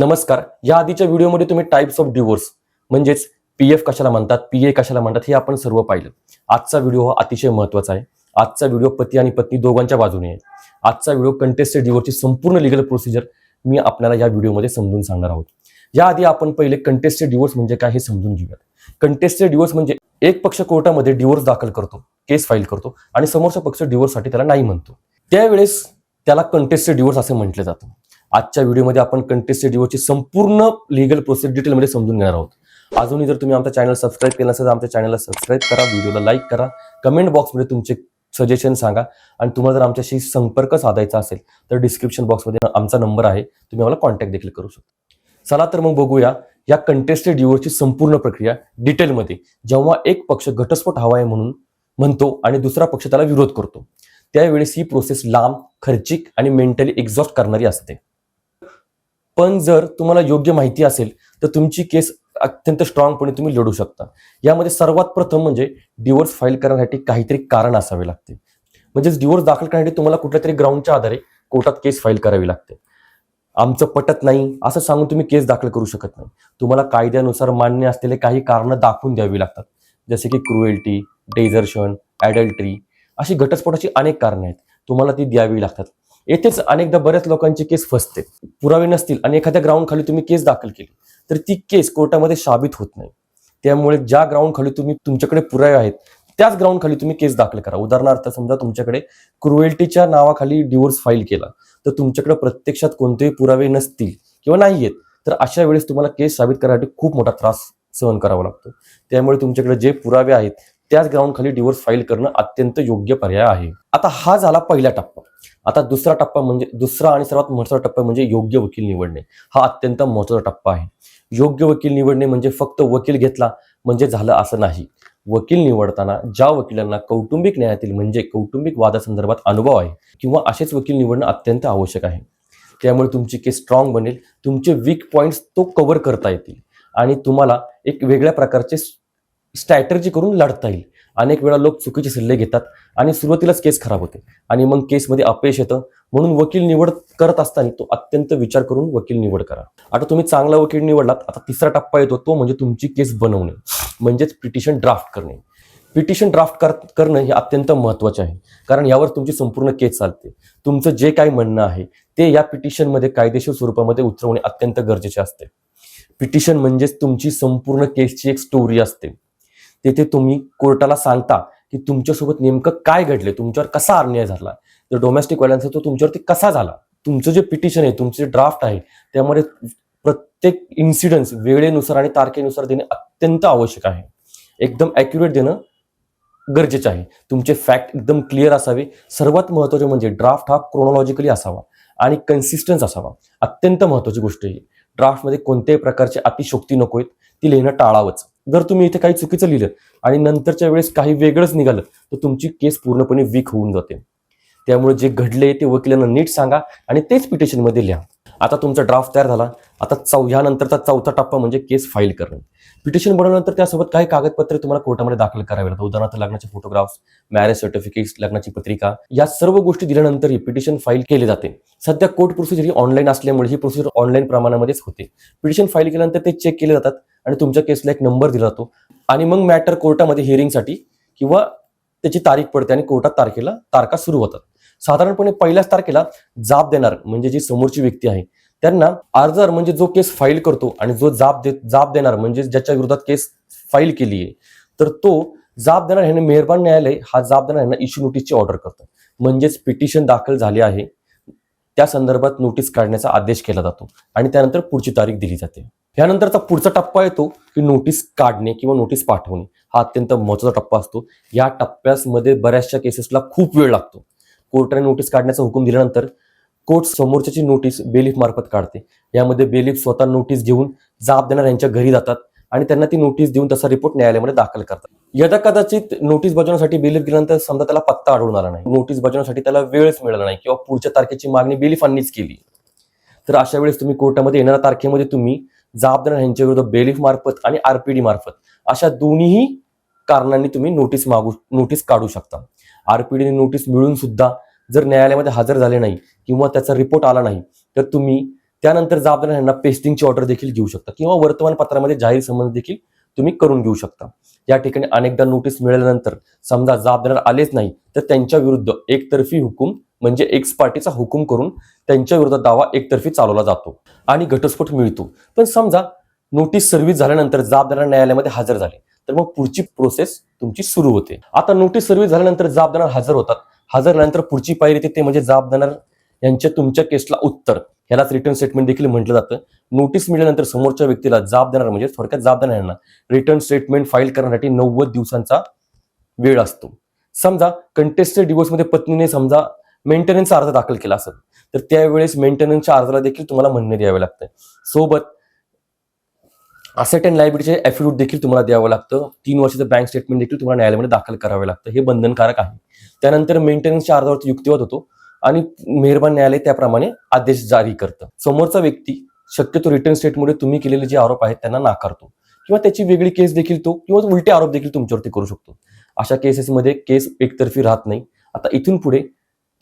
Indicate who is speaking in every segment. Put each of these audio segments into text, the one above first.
Speaker 1: नमस्कार. या आधीच्या व्हिडिओमध्ये तुम्ही टाइप्स ऑफ डिवोर्स म्हणजेच पीएफ कशाला म्हणतात, पीए कशाला म्हणतात हे आपण सर्व पाहिलं. आजचा व्हिडिओ हा अतिशय महत्त्वाचा आहे. आजचा व्हिडिओ पती आणि पत्नी दोघांच्या बाजूने आहे. आजचा व्हिडिओ कंटेस्टेड डिवोर्सची संपूर्ण लीगल प्रोसिजर मी आपल्याला या व्हिडिओमध्ये समजून सांगणार आहोत. याआधी आपण पहिले कंटेस्टेड डिवोर्स म्हणजे काय हे समजून घेऊयात. कंटेस्टेड डिवोर्स म्हणजे एक पक्ष कोर्टामध्ये डिवोर्स दाखल करतो, केस फाईल करतो आणि समोरचा पक्ष डिवोर्ससाठी त्याला नाही म्हणतो. त्यावेळेस त्याला कंटेस्टेड डिवोर्स असे म्हटले जातं. आजच्या व्हिडिओमध्ये आपण कंटेस्टेड डिवोर्सची संपूर्ण लीगल प्रोसेस डिटेलमध्ये समजून घेणार आहोत. अजूनही जर तुम्ही आमचा चॅनल सबस्क्राईब केला नसेल तर आमच्या चॅनलला सबस्क्राईब करा, व्हिडिओला लाईक करा, कमेंट बॉक्समध्ये तुमचे सजेशन सांगा आणि तुम्हाला जर आमच्याशी संपर्क साधायचा असेल तर डिस्क्रिप्शन बॉक्समध्ये आमचा नंबर आहे, तुम्ही आम्हाला कॉन्टॅक्ट देखील करू शकता. चला तर मग बघूया या कंटेस्टेड डिवोर्सची संपूर्ण प्रक्रिया डिटेलमध्ये. जेव्हा एक पक्ष घटस्फोट हवा आहे म्हणून म्हणतो आणि दुसरा पक्ष त्याला विरोध करतो, त्यावेळेस ही प्रोसेस लांब, खर्चिक आणि मेंटली एक्झॉस्ट करणारी असते. पण जर तुम्हाला योग्य माहिती असेल तर तुमची केस अत्यंत स्ट्रॉंगपणे तुम्ही लढू शकता. यामध्ये सर्वात प्रथम म्हणजे डिवोर्स फाईल करण्यासाठी काहीतरी कारण असावे लागते. म्हणजेच डिवोर्स दाखल करण्यासाठी तुम्हाला कुठल्या तरी ग्राउंडच्या आधारे कोर्टात केस फाईल करावी लागते. आमचं पटत नाही असं सांगून तुम्ही केस दाखल करू शकत नाही. तुम्हाला कायद्यानुसार मान्य असलेले काही कारणं दाखवून द्यावी लागतात, जसे की क्रुएल्टी, डेझर्शन, ॲडल्टरी अशी घटस्फोटाची अनेक कारणं आहेत, तुम्हाला ती द्यावी लागतात. येथेच अनेकदा बऱ्याच लोकांची केस फसते. पुरावे नसतील आणि एखाद्या ग्राउंड खाली तुम्ही केस दाखल केली तर ती केस कोर्टामध्ये साबित होत नाही. त्यामुळे ज्या ग्राउंड खाली तुमच्याकडे पुरावे आहेत त्याच ग्राउंड खाली तुम्ही केस दाखल करा. उदाहरणार्थ समजा तुमच्याकडे क्रुएल्टीच्या नावाखाली डिवोर्स फाईल केला तर तुमच्याकडे प्रत्यक्षात कोणतेही पुरावे नसतील किंवा नाही आहेत तर अशा वेळेस तुम्हाला केस साबित करण्यासाठी खूप मोठा त्रास सहन करावा लागतो. त्यामुळे तुमच्याकडे जे पुरावे आहेत त्याच ग्राउंड खाली डिवोर्स फाईल करणं अत्यंत योग्य पर्याय आहे. आता हा झाला पहिला टप्पा. आता दुसरा टप्पा म्हणजे दुसरा आणि सर्वात महत्त्वाचा टप्पा म्हणजे योग्य वकील निवडणे. हा अत्यंत महत्त्वाचा टप्पा आहे. योग्य वकील निवडणे म्हणजे फक्त वकील घेतला म्हणजे झालं असं नाही. वकील निवडताना ज्या वकिलांना कौटुंबिक न्यायातील म्हणजे कौटुंबिक वादासंदर्भात अनुभव आहे किंवा असेच वकील निवडणं अत्यंत आवश्यक आहे. त्यामुळे तुमची केस स्ट्रॉंग बनेल, तुमचे वीक पॉईंट्स तो कव्हर करता येतील आणि तुम्हाला एक वेगळ्या प्रकारचे स्ट्रॅटर्जी करून लढता येईल. अनेक वेळा लोक चुकीचे सल्ले घेतात आणि सुरुवातीलाच केस खराब होते आणि मग केसमध्ये अपयश येतं. म्हणून वकील निवड करत असताना तो अत्यंत विचार करून वकील निवड करा. आता तुम्ही चांगला वकील निवडलात, आता तिसरा टप्पा येतो तो म्हणजे तुमची केस बनवणे म्हणजेच पिटिशन ड्राफ्ट करणे. पिटिशन ड्राफ्ट करणं हे अत्यंत महत्त्वाचे आहे, कारण यावर तुमची संपूर्ण केस चालते. तुमचं जे काही म्हणणं आहे ते या पिटिशनमध्ये कायदेशीर स्वरूपामध्ये उतरवणे अत्यंत गरजेचे असते. पिटिशन म्हणजेच तुमची संपूर्ण केसची एक स्टोरी असते. तेथे तुम्ही कोर्टाला सांगता की तुमच्यासोबत नेमकं काय घडले, तुमच्यावर कसा अन्याय झाला, तर डोमेस्टिक व्हायलन्स तो तुमच्यावरती कसा झाला. तुमचं जे पिटिशन आहे, तुमचे ड्राफ्ट आहे, त्यामध्ये प्रत्येक इन्सिडन्स वेळेनुसार आणि तारखेनुसार देणे अत्यंत आवश्यक आहे. एकदम ॲक्युरेट देणं गरजेचं आहे. तुमचे फॅक्ट एकदम क्लिअर असावे. सर्वात महत्त्वाचे म्हणजे ड्राफ्ट हा क्रोनॉलॉजिकली असावा आणि कन्सिस्टन्स असावा. अत्यंत महत्त्वाची गोष्ट आहे. ड्राफ्टमध्ये कोणत्याही प्रकारचे अतिशोक्ती नको आहेत, ती लिहिणं टाळावंच. जर तुम्ही इथे काही चुकीचं लिहिलं आणि नंतरच्या वेळेस काही वेगळंच निघालं तर तुमची केस पूर्णपणे वीक होऊन जाते. त्यामुळे जे घडले ते वकिलांना नीट सांगा आणि तेच पिटिशनमध्ये लिहा. आता तुमचा ड्राफ्ट तयार झाला. आता ह्यानंतरचा चौथा टप्पा म्हणजे केस फाईल करणं. पिटिशन बनवल्यानंतर त्यासोबत काही कागदपत्रे तुम्हाला कोर्टामध्ये दाखल करावी लागतात. उदाहरणार्थ लग्नाचे फोटोग्राफ्स, मॅरेज सर्टिफिकेट्स, लग्नाची पत्रिका, या सर्व गोष्टी दिल्यानंतर ही पिटिशन फाईल केली जाते. सध्या कोर्ट प्रोसिजर ही ऑनलाईन असल्यामुळे ही प्रोसिजर ऑनलाईन प्रमाणामध्येच होते. पिटिशन फाईल केल्यानंतर ते चेक केले जातात आणि तुमच्या केसला एक नंबर दिला जातो आणि मग मॅटर कोर्टामध्ये हिअरिंगसाठी किंवा त्याची तारीख पडते आणि कोर्टात तारखा सुरू होतात. साधारणपणे पहिल्याच तारखेला जाब देणार म्हणजे जी समोरची व्यक्ती आहे त्यांना अर्जदार म्हणजे जो केस फाईल करतो आणि जो जाब देणार म्हणजे ज्याच्या विरोधात केस फाईल केली आहे तर तो जाब देणार ह्याने मेहरबान न्यायालय हा जाब देणार ह्यांना इश्यू नोटीसची ऑर्डर करतं. म्हणजेच पिटिशन दाखल झाली आहे त्या संदर्भात नोटीस काढण्याचा आदेश केला जातो आणि त्यानंतर पुढची तारीख दिली जाते. यानंतरचा पुढचा टप्पा येतो की नोटीस काढणे किंवा नोटीस पाठवणे. हा अत्यंत महत्त्वाचा टप्पा असतो. या टप्प्यामध्ये बऱ्याचशा केसेसला खूप वेळ लागतो. कोर्टाने नोटीस काढण्याचा हुकूम दिल्यानंतर कोर्ट समोरच्याची नोटीस बेलीफ मार्फत काढते. यामध्ये बेलीफ स्वतः नोटीस घेऊन जाब देणार यांच्या घरी जातात आणि त्यांना ती नोटीस देऊन तसा रिपोर्ट न्यायालयामध्ये दाखल करतात. यदा कदाचित नोटीस बजावण्यासाठी बेलीफ गेल्यानंतर समजा त्याला पत्ता आढळून आला नाही, नोटीस बजावण्यासाठी त्याला वेळच मिळाला नाही किंवा पुढच्या तारखेची मागणी बेलीफांनीच केली, तर अशा वेळेस तुम्ही कोर्टामध्ये येणाऱ्या तारखेमध्ये तुम्ही जाब देणार यांच्या विरुद्ध बेलीफ मार्फत आणि आरपीडी मार्फत अशा दोन्ही कारणांनी तुम्ही नोटीस काढू शकता. आरपीडी नोटीस मिळून सुद्धा जर न्यायालयामध्ये हजर झाले नाही किंवा त्याचा रिपोर्ट आला नाही तर तुम्ही त्यानंतर जबाबदार यांना पेस्टिंगची ऑर्डर देखील घेऊ शकता किंवा वर्तमानपत्रामध्ये जाहीर संबंध देखील तुम्ही करून घेऊ शकता. या ठिकाणी अनेकदा नोटीस मिळाल्यानंतर समजा जबाबदार आलेच नाही तर त्यांच्या विरुद्ध एकतर्फी हुकूम म्हणजे एक्स पार्टीचा हुकूम करून त्यांच्या विरोधात दावा एकतर्फी चालवला जातो आणि घटस्फोट मिळतो. पण समजा नोटीस सर्व्हिस झाल्यानंतर जबाबदार न्यायालयामध्ये हजर झाले तर मग पुढची प्रोसेस तुमची सुरू होते. आता नोटीस सर्व्हिस झाल्यानंतर जबाबदार हजर होतात. हजर झाल्यानंतर पुढची पायरी येते ते म्हणजे जबाबदार यांच्या तुमच्या केसला उत्तर, यालाच रिटर्न स्टेटमेंट देखील म्हटलं जातं. नोटीस मिळाल्यानंतर समोरच्या व्यक्तीला जबाबदार म्हणजे थोडक्यात जबाबदार यांना रिटर्न स्टेटमेंट फाईल करण्यासाठी 90 दिवसांचा वेळ असतो. समजा कंटेस्टेड डिवोर्समध्ये पत्नीने समजा मेंटेनन्सचा अर्ज दाखल केला असेल तर त्यावेळेस मेंटेनन्सच्या अर्जाला देखील तुम्हाला म्हणणे द्यावे लागतं. सोबत असेट अँड लायबिलिटीचे ॲफिडेव्हिट देखील तुम्हाला द्यावं लागतं. 3 वर्षाचं बँक स्टेटमेंट देखील तुम्हाला न्यायालयामध्ये दाखल करावे लागतं. हे बंधनकारक आहे. त्यानंतर मेंटेनन्सच्या अर्जावरती युक्तिवाद होतो आणि मेहरबान न्यायालय त्याप्रमाणे आदेश जारी करतं. समोरचा व्यक्ती शक्यतो रिटर्न स्टेटमध्ये तुम्ही केलेले जे आरोप आहेत त्यांना नाकारतो किंवा त्याची वेगळी केस देखील तो किंवा उलटे आरोप देखील तुमच्यावरती करू शकतो. अशा केसेसमध्ये केस एकतर्फी राहत नाही. आता इथून पुढे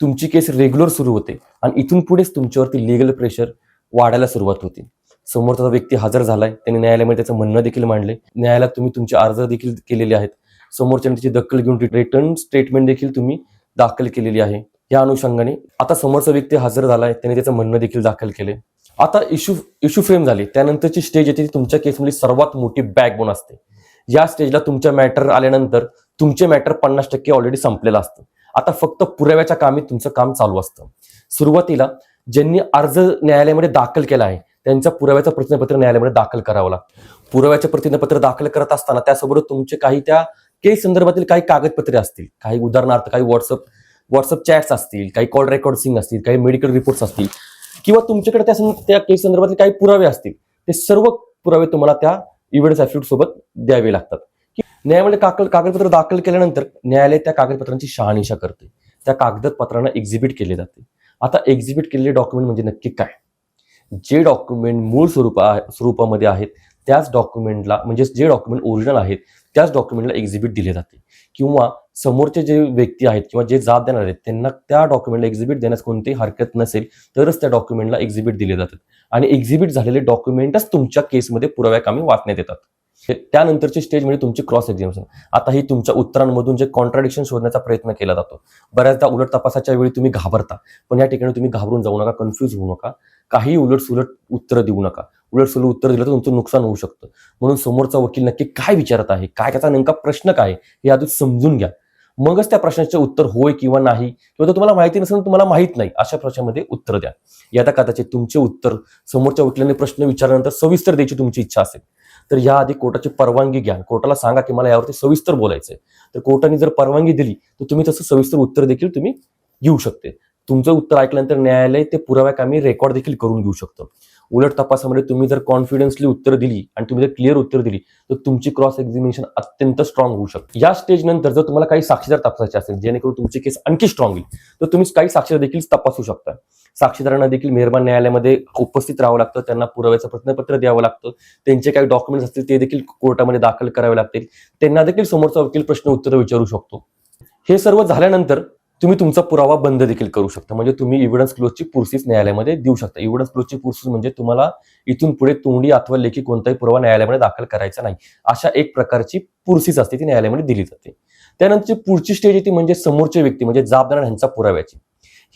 Speaker 1: तुमची केस रेग्युलर सुरू होते आणि इथून पुढेच तुमच्यावरती लिगल प्रेशर वाढायला सुरुवात होते. समोरचा व्यक्ती हजर झालाय, त्यांनी न्यायालयामध्ये त्याचं म्हणणं देखील मांडले, न्यायालयात तुम्ही तुमचे अर्ज देखील केलेले आहेत, समोरच्याने त्याची दखल घेऊन रिटर्न स्टेटमेंट देखील तुम्ही दाखल केलेली आहे. या अनुषंगाने आता समोरचा व्यक्ती हजर झालाय, त्याने त्याचं म्हणणं देखील दाखल केले. आता इश्यू फ्रेम झाली. त्यानंतरची स्टेज येते ती तुमच्या केसमध्ये सर्वात मोठी बॅकबोन असते. या स्टेजला तुमच्या मॅटर आल्यानंतर तुमचे मॅटर 50% ऑलरेडी संपलेलं असतं. आता फक्त पुराव्याच्या कामी तुमचं काम चालू असतं. सुरुवातीला ज्यांनी अर्ज न्यायालयामध्ये दाखल केला आहे त्यांच्या पुराव्याचं प्रतिज्ञापत्र न्यायालयामध्ये दाखल करावं लागतं. पुराव्याचं प्रतिज्ञापत्र दाखल करत असताना त्यासोबत तुमचे काही त्या केस संदर्भातील काही कागदपत्रे असतील, काही उदाहरणार्थ काही व्हॉट्सअप चॅट्स असतील, काही कॉल रेकॉर्डिंग असतील, काही मेडिकल रिपोर्ट्स असतील किंवा तुमच्याकडे त्या केस संदर्भातील काही पुरावे असतील. ते सर्व पुरावे तुम्हाला त्या इव्हिडन्स ॲफिडेव्हिट सोबत द्यावे लागतात. न्यायालयामध्ये कागदपत्र दाखल केल्यानंतर न्यायालय त्या कागदपत्रांची शहानिशा करते. त्या कागदपत्रांना एक्झिबिट केले जाते. आता एक्झिबिट केलेले डॉक्युमेंट म्हणजे नक्की काय? जे डॉक्युमेंट मूळ स्वरूपामध्ये आहेत त्याच डॉक्युमेंटला म्हणजे जे डॉक्युमेंट ओरिजिनल आहेत त्याच डॉक्युमेंटला एक्झिबिट दिले जाते किंवा समोरचे जे व्यक्ती आहेत किंवा जे जाब देणार आहेत त्यांना त्या डॉक्युमेंटला एक्झिबिट देण्यास कोणतीही हरकत नसेल तरच त्या डॉक्युमेंटला एक्झिबिट दिले जातात आणि एक्झिबिट झालेले डॉक्युमेंटच तुमच्या केसमध्ये पुराव्याकामी वाचण्यात येतात. त्यानंतरची स्टेज म्हणजे तुमची क्रॉस एक्झामिनेशन. आता ही तुमच्या उत्तरांमधून जे कॉन्ट्राडिक्शन शोधण्याचा प्रयत्न केला जातो. बऱ्याचदा उलट तपासाच्या वेळी तुम्ही घाबरता, पण या ठिकाणी तुम्ही घाबरून जाऊ नका, कन्फ्यूज होऊ नका, काही उलटसुलट उत्तरं देऊ नका. उलटसुलट उत्तर दिलं तर तुमचं नुकसान होऊ शकतं. म्हणून समोरचा वकील नक्की काय विचारत आहे, काय त्याचा नेमका प्रश्न काय हे आधी समजून घ्या. मगच त्या प्रश्नाचे उत्तर होय किंवा नाही किंवा तुम्हाला माहिती नसेल तुम्हाला माहित नाही अशा प्रश्नामध्ये उत्तर द्या. यात कदाचित तुमचे उत्तर समोरच्या वकिलाने प्रश्न विचारल्यानंतर सविस्तर द्यायची तुमची इच्छा असेल तर याआधी कोर्टाची परवानगी घ्या. कोर्टाला सांगा की मला यावरती सविस्तर बोलायचंय. तर कोर्टाने जर परवानगी दिली तर तुम्ही तसं सविस्तर उत्तर देखील तुम्ही घेऊ शकते. तुमचं उत्तर ऐकल्यानंतर न्यायालय ते पुराव्याकामी रेकॉर्ड देखील करून घेऊ शकतं. उलट तपासामध्ये तुम्ही जर कॉन्फिडन्सली उत्तर दिली आणि तुम्ही जर क्लिअर उत्तर दिली तर तुमची क्रॉस एक्झामिनेशन अत्यंत स्ट्रॉंग होऊ शकते. या स्टेज नंतर जर तुम्हाला काही साक्षीदार तपासायचे असेल जेणेकरून तुमची केस आणखी स्ट्रॉंग होईल तर तुम्ही काही साक्षीदार देखील तपासू शकता. साक्षीदारांना देखील मेहरबान न्यायालयामध्ये उपस्थित राहावं लागतं, त्यांना पुराव्याचं प्रतिज्ञापत्र द्यावं लागतं, त्यांचे काही डॉक्युमेंट्स असतील ते देखील कोर्टामध्ये दाखल करावे लागतील, त्यांना देखील समोरचा वकील प्रश्न उत्तर विचारू शकतो. हे सर्व झाल्यानंतर तुम्ही तुमचा पुरावा बंद देखील करू शकता. म्हणजे तुम्ही एव्हिडन्स क्लोजची प्रोसेस न्यायालयामध्ये देऊ शकता. एव्हिडन्स क्लोजची प्रोसेस म्हणजे तुम्हाला इथून पुढे तोंडी अथवा लेखी कोणताही पुरावा न्यायालयामध्ये दाखल करायचा नाही अशा एक प्रकारची प्रोसेस असते ती न्यायालयामध्ये दिली जाते. त्यानंतर पुढची स्टेज येते म्हणजे समोरचे व्यक्ती म्हणजे जबाबदार यांचा पुराव्याची.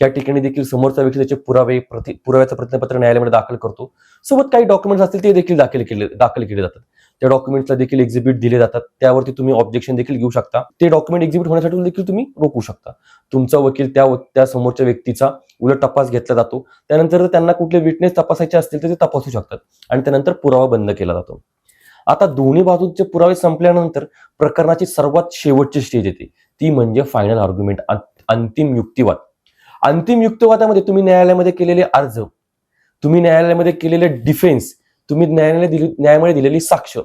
Speaker 1: या ठिकाणी देखील समोरचा व्यक्ती त्याचे पुराव्याचं प्रतिज्ञापत्र न्यायालयामध्ये दाखल करतो. सोबत काही डॉक्युमेंट्स असतील ते देखील दाखल केले जातात. त्या डॉक्युमेंट्सला देखील एक्झिबिट दिले जातात. त्यावरती तुम्ही ऑब्जेक्शन देखील घेऊ शकता. ते डॉक्युमेंट एक्झिबिट होण्यासाठी देखील तुम्ही रोखू शकता. तुमचा वकील त्या समोरच्या व्यक्तीचा उलट तपास घेतला जातो. त्यानंतर त्यांना कुठले विटनेस तपासायचे असतील तर ते तपासू शकतात आणि त्यानंतर पुरावा बंद केला जातो. आता दोन्ही बाजूचे पुरावे संपल्यानंतर प्रकरणाची सर्वात शेवटची स्टेज येते ती म्हणजे फायनल आर्ग्युमेंट, अंतिम युक्तिवाद. अंतिम युक्तिवादामध्ये तुम्ही न्यायालयामध्ये केलेले अर्ज, तुम्ही न्यायालयामध्ये केलेले डिफेन्स, तुम्ही न्यायालयामध्ये दिलेली साक्ष,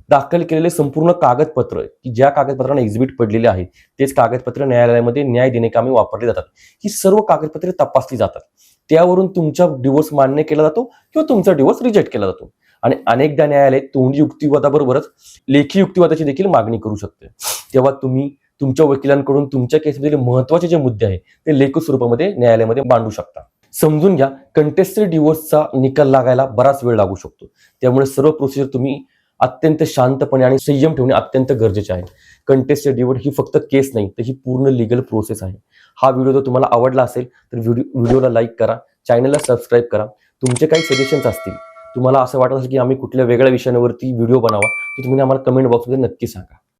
Speaker 1: दाखल केलेले संपूर्ण कागदपत्र की ज्या कागदपत्रांना एक्झिबिट पडलेले आहे तेच कागदपत्र न्यायालयामध्ये न्याय देण्याकामी वापरले जातात. ही सर्व कागदपत्रे तपासली जातात. त्यावरून तुमचा डिवोर्स मान्य केला जातो किंवा तुमचा डिवोर्स रिजेक्ट केला जातो. आणि अनेकदा न्यायालय तोंडी युक्तिवादाबरोबरच लेखी युक्तिवादाची देखील मागणी करू शकते. तेव्हा तुम्ही तुमच्या वकिलांकडून तुमच्या केसमधील महत्वाचे जे मुद्दे आहेत ते लेखी स्वरूपामध्ये न्यायालयामध्ये मांडू शकता. समजून घ्या, कंटेस्टेड डिवोर्सचा निकाल लागायला बराच वेळ लागू शकतो. त्यामुळे सर्व प्रोसिजर तुम्ही अत्यंत शांतपणे आणि संयम ठेवणे अत्यंत गरजेचे आहे. कंटेस्टेड डिवोर्स ही फक्त केस नाही, तर ही पूर्ण लिगल प्रोसेस आहे. हा व्हिडिओ जर तुम्हाला आवडला असेल तर व्हिडिओला लाईक करा, चॅनलला सबस्क्राईब करा. तुमचे काही सजेशन्स असतील, तुम्हाला असं वाटत असेल की आम्ही कुठल्या वेगळ्या विषयांवरती व्हिडिओ बनावा, तर तुम्ही आम्हाला कमेंट बॉक्समध्ये नक्की सांगा.